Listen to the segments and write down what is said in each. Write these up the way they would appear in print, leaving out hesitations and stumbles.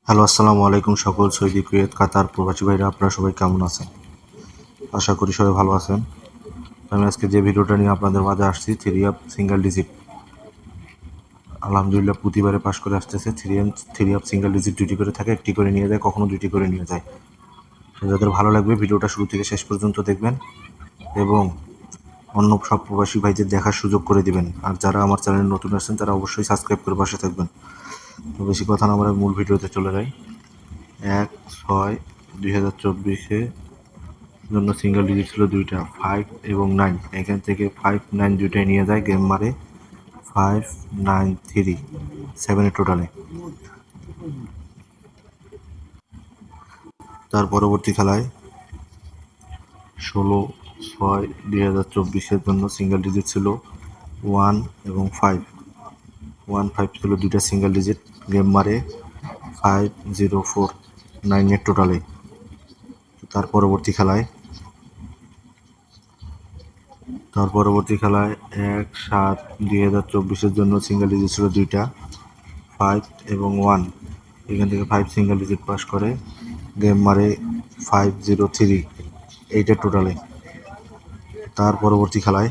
Hello, আসসালামু আলাইকুম সকল সৌদি, কুয়েত, কাতার প্রবাসী ভাইরা, আপনারা সবাই কেমন আছেন? আশা করি সবাই ভালো আছেন। আমি আজকে যে ভিডিওটা নিয়ে আপনাদের মাঝে আসছি, থ্রি আপ সিঙ্গেল ডিজিট। আলহামদুলিল্লাহ প্রতিবারে পাশ করে আসতেছে। থ্রি আপ সিঙ্গেল ডিজিট দুটি করে থাকে, একটি করে নিয়ে যায়, কখনো দুটি করে নিয়ে যায়। যাদের ভালো লাগবে ভিডিওটা শুরু থেকে শেষ পর্যন্ত দেখবেন এবং অন্য সব প্রবাসী ভাইদের দেখার সুযোগ করে দিবেন। আর যারা আমার চ্যানেলে নতুন আসছেন তারা অবশ্যই সাবস্ক্রাইব করে পাশে থাকবেন। তো বেশি কথা না, আমরা মূল ভিডিওতে চলে যাই। 1/6/2024 জন্য সিঙ্গেল ডিজিট ছিল দুইটা, 5 এবং 9। এখান থেকে 5, 9 দুইটাই নিয়ে যায়, গেম মারে 5, 9, 3, 7 টোটালে। তার পরবর্তী খেলায় 16/6/2024 জন্য সিঙ্গেল ডিজিট ছিল 1 এবং 5। 1, 5 ছিল দুইটা সিঙ্গেল ডিজিট, গেম মারে 5, 0, 4, 9 টোটালে। তার পরবর্তী খেলায় 1/7/2024 জন্য সিঙ্গেল ডিজিট ছিল দুইটা, 5 এবং 1। এখান থেকে 5 সিঙ্গেল ডিজিট পাস করে, গেম মারে 5, 0, 3, 8 টোটালে। তার পরবর্তী খেলায়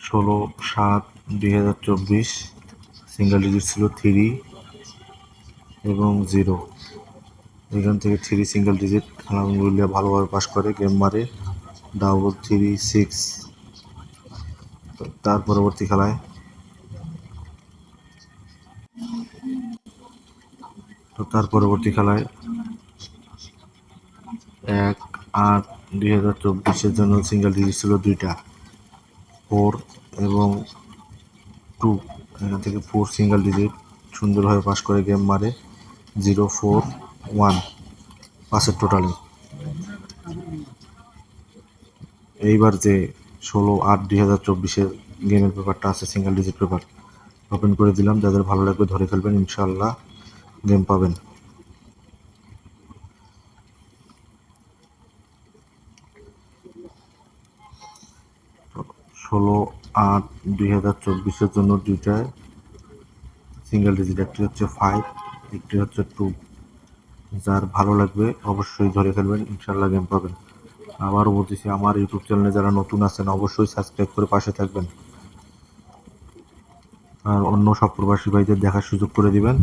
16/7/2024 সিঙ্গেল ডিজিট ছিল 3 এবং 0। এখান থেকে 3 সিঙ্গেল ডিজিট আলহামদুলিল্লাহ ভালোভাবে পাস করে, গেম মারে 3, 6। তার পরবর্তী খেলায় 1/8/2024 জন্য সিঙ্গেল ডিজিট ছিল দুইটা, 4 এবং 2। এখান থেকে 4 সিঙ্গেল ডিজিট সুন্দরভাবে পাস করে, গেম মারে 0, 4, 1, 5 টোটালে। এইবার যে 16/8/2024 গেমের পেপারটা আছে, সিঙ্গেল ডিজিট পেপার ওপেন করে দিলাম। যাদের ভালো লাগবে ধরে ফেলবেন, ইনশাআল্লাহ গেম পাবেন। 16/8/2024 জন্য দুইটায় সিঙ্গেল ডিজিট, একটি হচ্ছে 5, একটি হচ্ছে 2। যার ভালো লাগবে অবশ্যই ধরে ফেলবেন, ইনশাআল্লাহ গেম পাবেন। আবারও বলতেছি, আমার ইউটিউব চ্যানেলে যারা নতুন আছেন অবশ্যই সাবস্ক্রাইব করে পাশে থাকবেন আর অন্য সব প্রবাসী ভাইদের দেখার সুযোগ করে দিবেন।